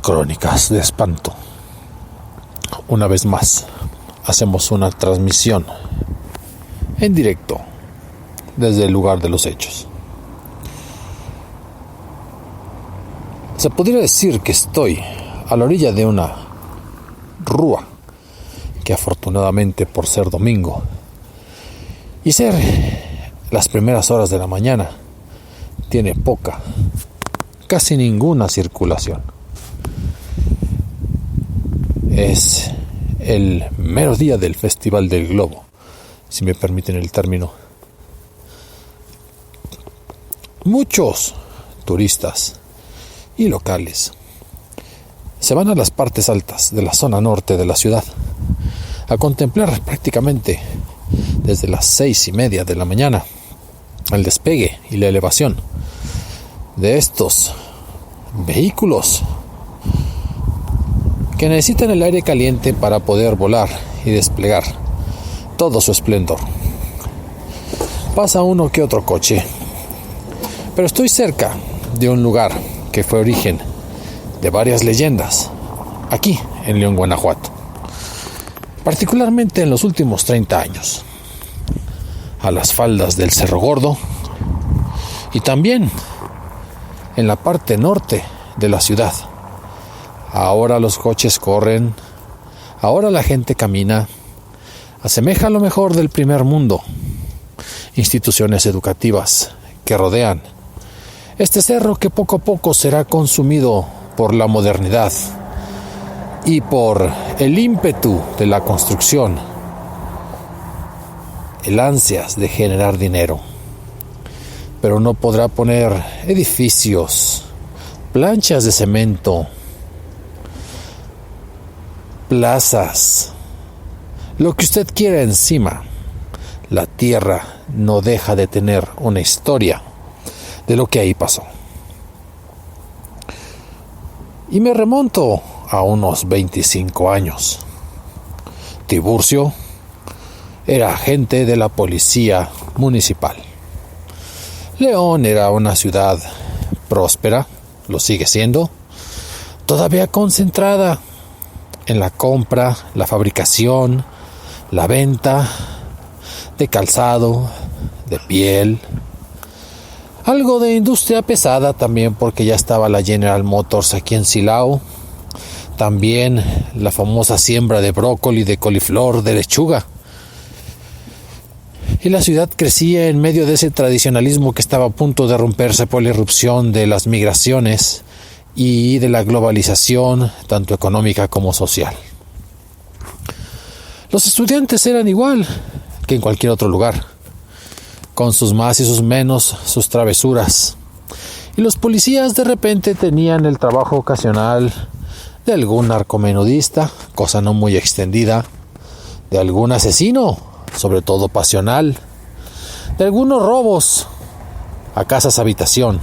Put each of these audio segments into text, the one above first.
Crónicas de espanto. Una vez más, hacemos una transmisión en directo desde el lugar de los hechos. Se podría decir que estoy a la orilla de una rúa que, afortunadamente por ser domingo y ser las primeras horas de la mañana, tiene poca, casi ninguna circulación. Es el mero día del Festival del Globo, si me permiten el término. Muchos turistas y locales se van a las partes altas de la zona norte de la ciudad a contemplar prácticamente desde las 6:30 de la mañana el despegue y la elevación de estos vehículos que necesitan el aire caliente para poder volar y desplegar todo su esplendor. Pasa uno que otro coche, pero estoy cerca de un lugar que fue origen de varias leyendas aquí en León, Guanajuato, particularmente en los últimos 30 años, a las faldas del Cerro Gordo y también en la parte norte de la ciudad. Ahora los coches corren, ahora la gente camina, asemeja lo mejor del primer mundo. Instituciones educativas que rodean este cerro que poco a poco será consumido por la modernidad y por el ímpetu de la construcción, el ansias de generar dinero. Pero no podrá poner edificios, planchas de cemento, plazas, lo que usted quiera encima. La tierra no deja de tener una historia de lo que ahí pasó. Y me remonto a unos 25 años. Tiburcio era agente de la policía municipal. León era una ciudad próspera, lo sigue siendo, todavía concentrada en la compra, la fabricación, la venta de calzado, de piel, algo de industria pesada también, porque ya estaba la General Motors aquí en Silao, también la famosa siembra de brócoli, de coliflor, de lechuga. Y la ciudad crecía en medio de ese tradicionalismo que estaba a punto de romperse por la irrupción de las migraciones y de la globalización, tanto económica como social. Los estudiantes eran igual que en cualquier otro lugar, con sus más y sus menos, sus travesuras. Y los policías de repente tenían el trabajo ocasional de algún narcomenudista, cosa no muy extendida, de algún asesino, sobre todo pasional, de algunos robos a casas habitación,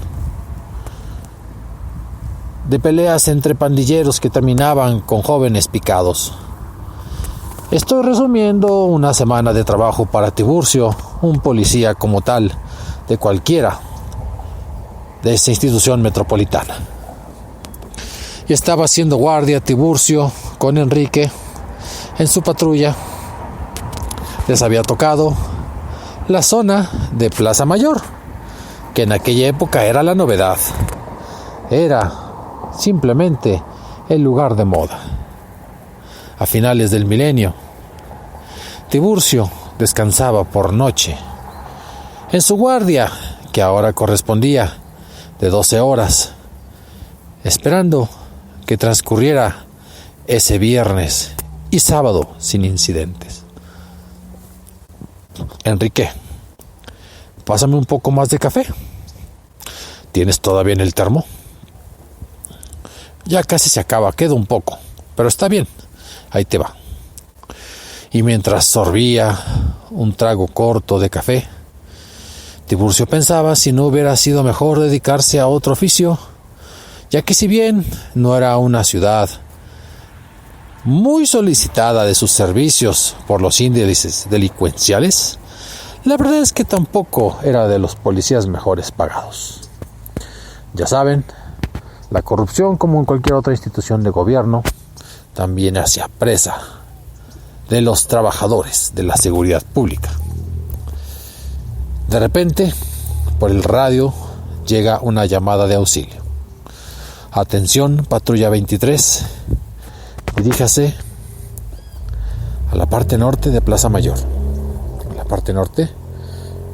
de peleas entre pandilleros que terminaban con jóvenes picados. Estoy resumiendo una semana de trabajo para Tiburcio, un policía como tal, de cualquiera de esta institución metropolitana. Y estaba haciendo guardia Tiburcio con Enrique en su patrulla. Les había tocado la zona de Plaza Mayor, que en aquella época era la novedad. Era simplemente el lugar de moda. A finales del milenio, Tiburcio descansaba por noche en su guardia, que ahora correspondía de 12 horas, esperando que transcurriera ese viernes y sábado sin incidentes. Enrique, pásame un poco más de café. ¿Tienes todavía en el termo? Ya casi se acaba, queda un poco, pero está bien, ahí te va. Y mientras sorbía un trago corto de café, Tiburcio pensaba si no hubiera sido mejor dedicarse a otro oficio, ya que si bien no era una ciudad muy solicitada de sus servicios por los índices delincuenciales, la verdad es que tampoco era de los policías mejores pagados. Ya saben, La corrupción, como en cualquier otra institución de gobierno, también hacía presa de los trabajadores de la seguridad pública. De repente, por el radio, llega una llamada de auxilio. Atención, patrulla 23, diríjase a la parte norte de Plaza Mayor. ¿La parte norte?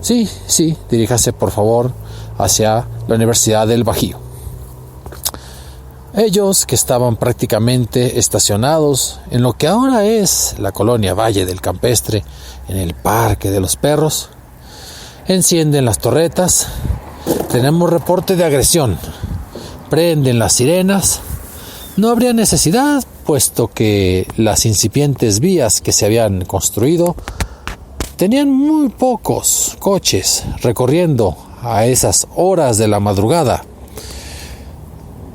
Sí, diríjase por favor hacia la Universidad del Bajío. Ellos, que estaban prácticamente estacionados en lo que ahora es la colonia Valle del Campestre, en el Parque de los Perros, encienden las torretas. Tenemos reporte de agresión. Prenden las sirenas. No habría necesidad, puesto que las incipientes vías que se habían construido tenían muy pocos coches recorriendo a esas horas de la madrugada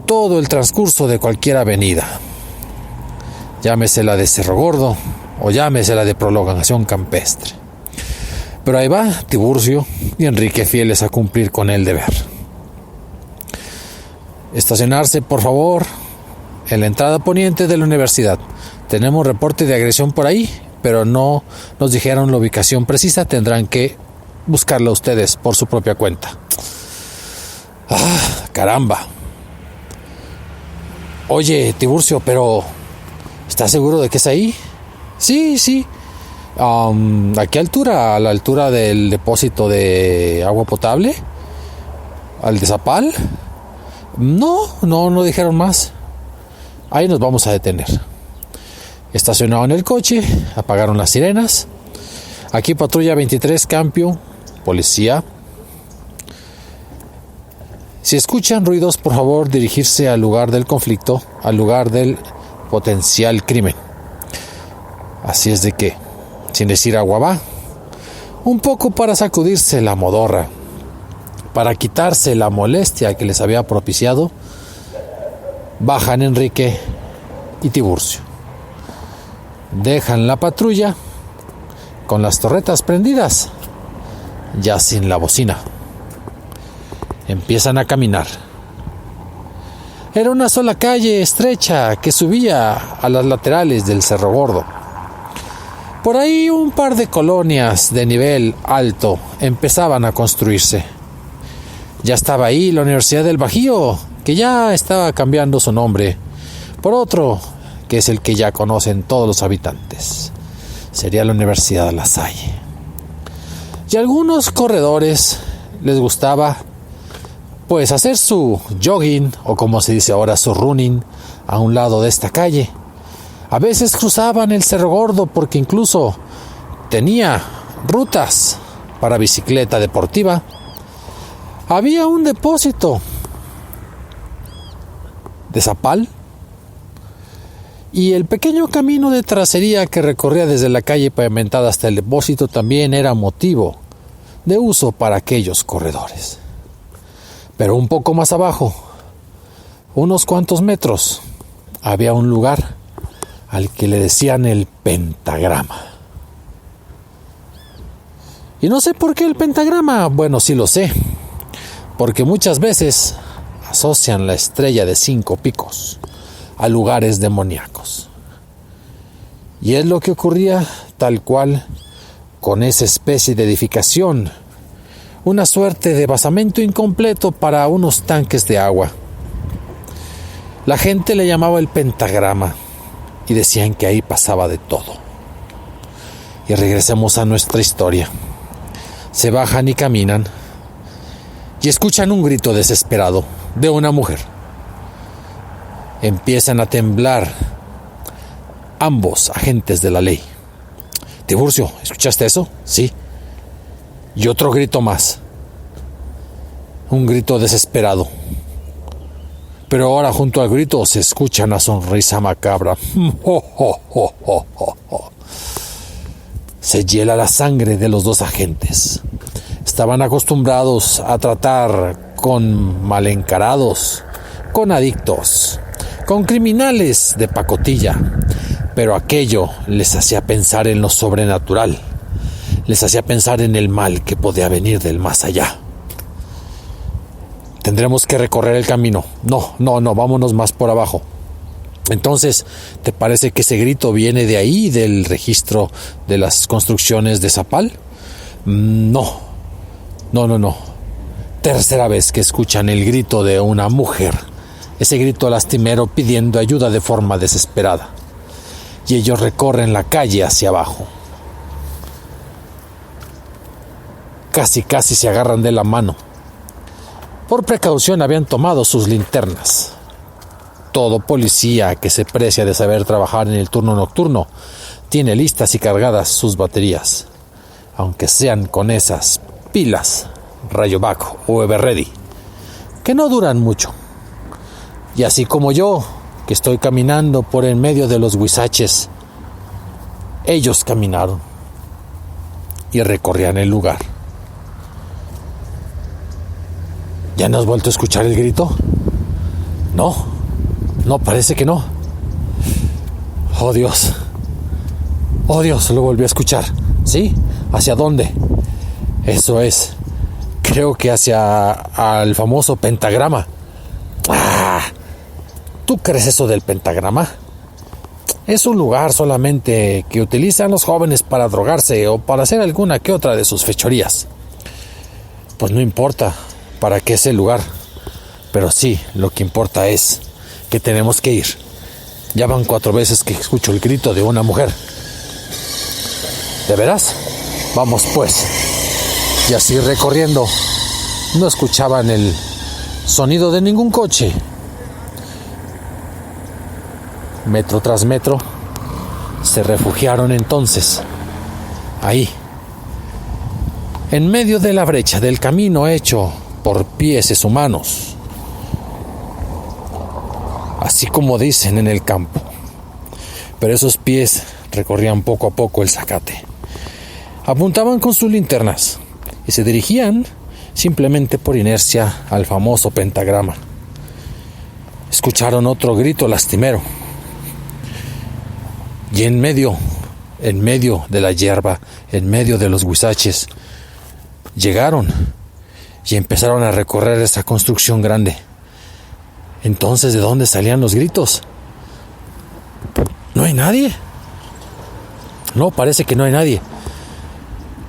todo el transcurso de cualquier avenida, llámese la de Cerro Gordo o llámese la de Prolongación Campestre. Pero ahí va Tiburcio y Enrique fieles a cumplir con el deber. Estacionarse, por favor, en la entrada poniente de la universidad. Tenemos reporte de agresión por ahí, pero no nos dijeron la ubicación precisa. Tendrán que buscarla ustedes por su propia cuenta. Caramba. Oye, Tiburcio, pero ¿estás seguro de que es ahí? Sí. ¿A qué altura? ¿A la altura del depósito de agua potable? ¿Al de Zapal? No dijeron más. Ahí nos vamos a detener. Estacionaron el coche, apagaron las sirenas. Aquí patrulla 23, Campio, policía. Si escuchan ruidos, por favor, dirigirse al lugar del conflicto, al lugar del potencial crimen. Así es de que, sin decir agua va, un poco para sacudirse la modorra, para quitarse la molestia que les había propiciado, bajan Enrique y Tiburcio. Dejan la patrulla con las torretas prendidas, ya sin la bocina. Empiezan a caminar. Era una sola calle estrecha que subía a las laterales del Cerro Gordo. Por ahí un par de colonias de nivel alto empezaban a construirse. Ya estaba ahí la Universidad del Bajío, que ya estaba cambiando su nombre por otro, que es el que ya conocen todos los habitantes. Sería la Universidad de La Salle. Y a algunos corredores les gustaba pues hacer su jogging, o como se dice ahora, su running, a un lado de esta calle. A veces cruzaban el Cerro Gordo porque incluso tenía rutas para bicicleta deportiva. Había un depósito de Zapal y el pequeño camino de terracería que recorría desde la calle pavimentada hasta el depósito también era motivo de uso para aquellos corredores. Pero un poco más abajo, unos cuantos metros, había un lugar al que le decían el pentagrama. Y no sé por qué el pentagrama. Bueno, sí lo sé, porque muchas veces asocian la estrella de 5 picos a lugares demoníacos. Y es lo que ocurría tal cual con esa especie de edificación, una suerte de basamento incompleto para unos tanques de agua. La gente le llamaba el pentagrama y decían que ahí pasaba de todo. Y regresemos a nuestra historia. Se bajan y caminan y escuchan un grito desesperado de una mujer. Empiezan a temblar ambos agentes de la ley. Tiburcio, ¿escuchaste eso? Sí. Y otro grito más. Un grito desesperado. Pero ahora junto al grito se escucha una sonrisa macabra. Se hiela la sangre de los dos agentes. Estaban acostumbrados a tratar con mal encarados, con adictos, con criminales de pacotilla, pero aquello les hacía pensar en lo sobrenatural, les hacía pensar en el mal que podía venir del más allá. Tendremos que recorrer el camino. No, vámonos más por abajo. Entonces, ¿te parece que ese grito viene de ahí, del registro de las construcciones de Zapal? No. Tercera vez que escuchan el grito de una mujer. Ese grito lastimero pidiendo ayuda de forma desesperada. Y ellos recorren la calle hacia abajo. Casi se agarran de la mano. Por precaución habían tomado sus linternas. Todo policía que se precia de saber trabajar en el turno nocturno tiene listas y cargadas sus baterías, aunque sean con esas pilas Rayovac o Everready, que no duran mucho. Y así como yo, que estoy caminando por en medio de los huizaches, ellos caminaron y recorrían el lugar. ¿Ya no has vuelto a escuchar el grito? No, parece que no. Oh Dios, lo volví a escuchar. ¿Sí? ¿Hacia dónde? Eso es, creo que hacia el famoso pentagrama. ¿Tú crees eso del pentagrama? Es un lugar solamente que utilizan los jóvenes para drogarse o para hacer alguna que otra de sus fechorías. Pues no importa para qué es el lugar, pero sí, lo que importa es que tenemos que ir. Ya van 4 veces que escucho el grito de una mujer. ¿De veras? Vamos pues. Y así recorriendo, no escuchaban el sonido de ningún coche. Metro tras metro, se refugiaron entonces ahí, en medio de la brecha del camino hecho por pies humanos, así como dicen en el campo. Pero esos pies recorrían poco a poco el zacate. Apuntaban con sus linternas y se dirigían simplemente por inercia al famoso pentagrama. Escucharon otro grito lastimero. Y en medio de la hierba, en medio de los huizaches, llegaron y empezaron a recorrer esa construcción grande. Entonces, ¿de dónde salían los gritos? ¿No hay nadie? No, parece que no hay nadie.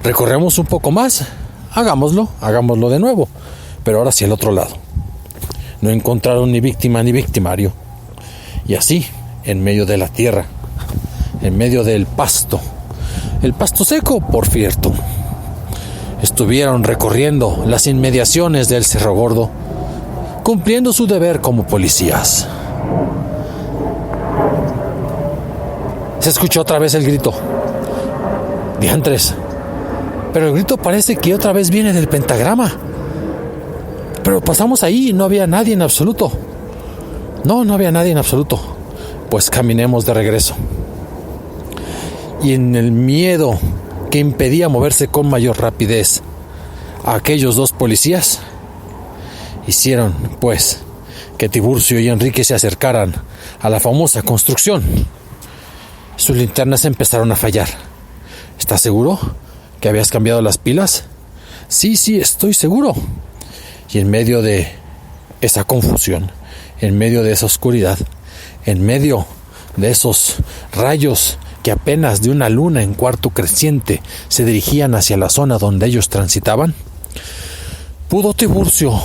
Recorremos un poco más, hagámoslo de nuevo, pero ahora hacia el otro lado. No encontraron ni víctima ni victimario. Y así, en medio de la tierra, en medio del pasto, el pasto seco, por cierto, estuvieron recorriendo las inmediaciones del Cerro Gordo, cumpliendo su deber como policías. Se escuchó otra vez el grito. Diantres. Pero el grito parece que otra vez viene del pentagrama. Pero pasamos ahí y no había nadie en absoluto. No había nadie en absoluto. Pues caminemos de regreso. Y en el miedo que impedía moverse con mayor rapidez a aquellos 2 policías, hicieron, pues, que Tiburcio y Enrique se acercaran a la famosa construcción. Sus linternas empezaron a fallar. ¿Estás seguro que habías cambiado las pilas? Sí, estoy seguro. Y en medio de esa confusión, en medio de esa oscuridad, en medio de esos rayos que apenas de una luna en cuarto creciente se dirigían hacia la zona donde ellos transitaban, pudo Tiburcio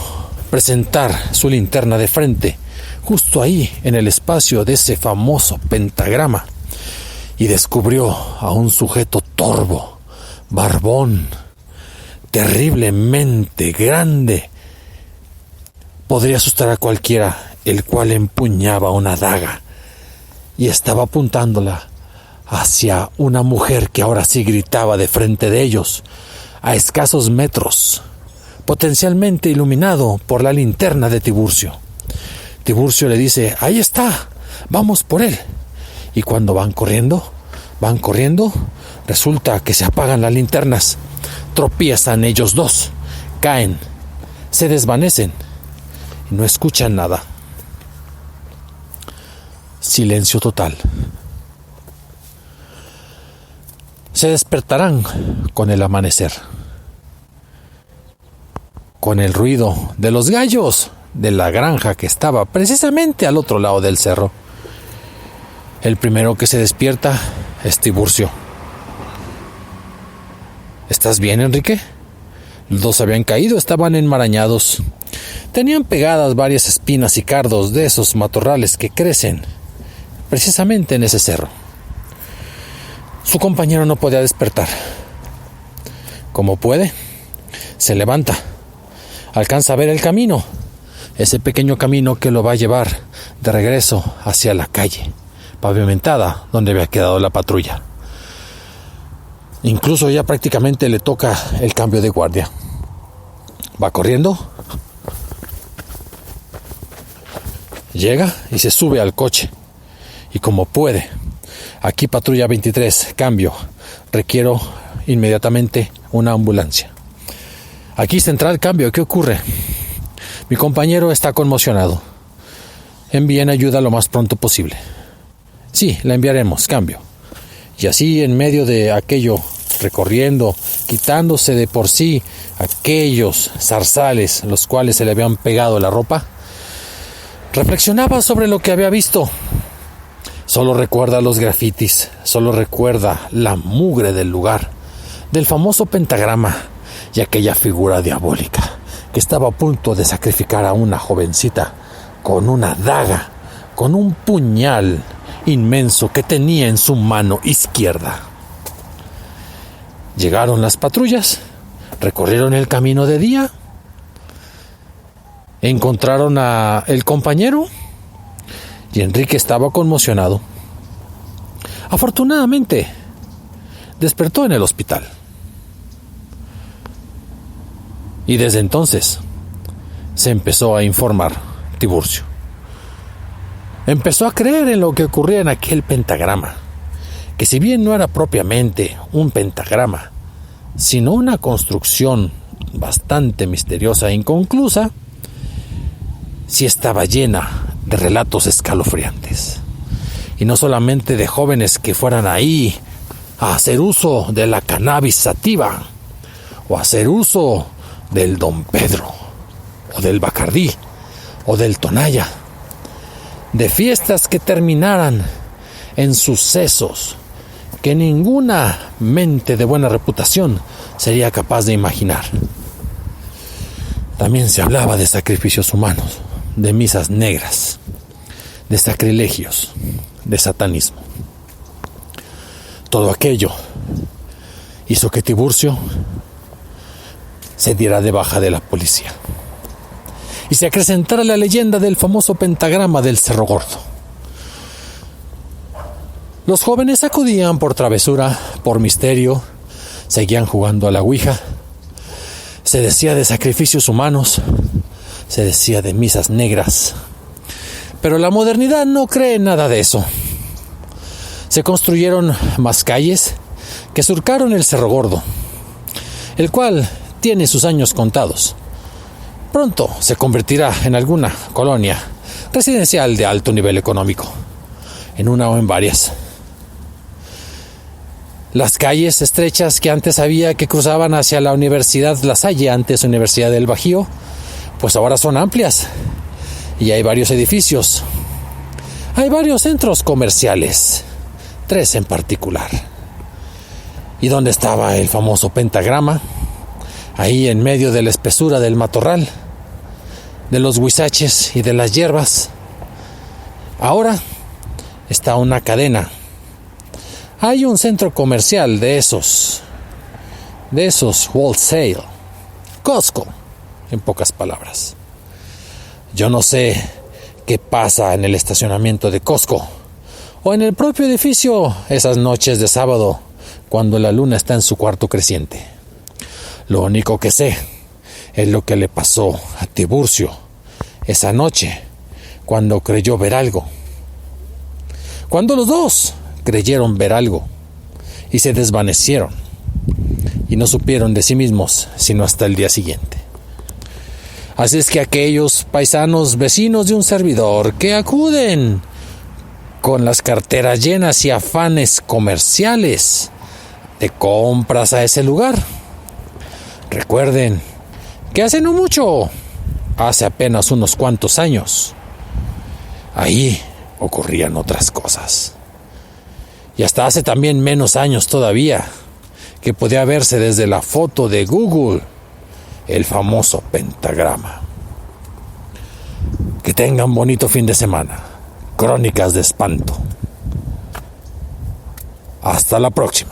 presentar su linterna de frente, justo ahí en el espacio de ese famoso pentagrama, y descubrió a un sujeto torvo, barbón, terriblemente grande. Podría asustar a cualquiera, el cual empuñaba una daga y estaba apuntándola hacia una mujer que ahora sí gritaba de frente de ellos, a escasos metros, potencialmente iluminado por la linterna de Tiburcio. Tiburcio le dice: ahí está, vamos por él. Y cuando van corriendo, resulta que se apagan las linternas, tropiezan ellos 2, caen, se desvanecen y no escuchan nada. Silencio total. Se despertarán con el amanecer, con el ruido de los gallos de la granja que estaba precisamente al otro lado del cerro. El primero que se despierta es Tiburcio. ¿Estás bien, Enrique? Los dos habían caído, estaban enmarañados. Tenían pegadas varias espinas y cardos de esos matorrales que crecen precisamente en ese cerro. Su compañero no podía despertar. Como puede, se levanta. Alcanza a ver el camino, ese pequeño camino que lo va a llevar de regreso hacia la calle pavimentada donde había quedado la patrulla. Incluso ya prácticamente le toca el cambio de guardia. Va corriendo, llega y se sube al coche. Y como puede, aquí patrulla 23, cambio, requiero inmediatamente una ambulancia. Aquí central, cambio, ¿qué ocurre? Mi compañero está conmocionado. Envíen ayuda lo más pronto posible. Sí, la enviaremos, cambio. Y así en medio de aquello, recorriendo, quitándose de por sí aquellos zarzales los cuales se le habían pegado la ropa, reflexionaba sobre lo que había visto. Solo recuerda los grafitis, solo recuerda la mugre del lugar, del famoso pentagrama y aquella figura diabólica que estaba a punto de sacrificar a una jovencita con una daga, con un puñal inmenso que tenía en su mano izquierda. Llegaron las patrullas, recorrieron el camino de día, encontraron a el compañero y Enrique estaba conmocionado. Afortunadamente, despertó en el hospital. Y desde entonces se empezó a informar Tiburcio. Empezó a creer en lo que ocurría en aquel pentagrama, que si bien no era propiamente un pentagrama, sino una construcción bastante misteriosa e inconclusa, sí estaba llena de relatos escalofriantes. Y no solamente de jóvenes que fueran ahí a hacer uso de la cannabis sativa, o a hacer uso del Don Pedro, o del Bacardí, o del Tonalla, de fiestas que terminaran en sucesos que ninguna mente de buena reputación sería capaz de imaginar. También se hablaba de sacrificios humanos, de misas negras, de sacrilegios, de satanismo. Todo aquello hizo que Tiburcio se diera de baja de la policía y se acrecentara la leyenda del famoso pentagrama del Cerro Gordo. Los jóvenes acudían por travesura, por misterio, seguían jugando a la ouija. Se decía de sacrificios humanos, se decía de misas negras. Pero la modernidad no cree en nada de eso. Se construyeron más calles que surcaron el Cerro Gordo, el cual tiene sus años contados. Pronto se convertirá en alguna colonia residencial de alto nivel económico, en una o en varias. Las calles estrechas que antes había que cruzaban hacia la Universidad La Salle, antes Universidad del Bajío, pues ahora son amplias y hay varios edificios. Hay varios centros comerciales, 3 en particular. ¿Y dónde estaba el famoso pentagrama? Ahí en medio de la espesura del matorral, de los huizaches y de las hierbas. Ahora está una cadena. Hay un centro comercial de esos wholesale, Costco, en pocas palabras. Yo no sé qué pasa en el estacionamiento de Costco o en el propio edificio esas noches de sábado cuando la luna está en su cuarto creciente. Lo único que sé es lo que le pasó a Tiburcio esa noche cuando creyó ver algo. Cuando los dos creyeron ver algo y se desvanecieron y no supieron de sí mismos sino hasta el día siguiente. Así es que aquellos paisanos vecinos de un servidor que acuden con las carteras llenas y afanes comerciales de compras a ese lugar, recuerden que hace no mucho, hace apenas unos cuantos años, ahí ocurrían otras cosas. Y hasta hace también menos años todavía, que podía verse desde la foto de Google el famoso pentagrama. Que tengan bonito fin de semana. Crónicas de espanto. Hasta la próxima.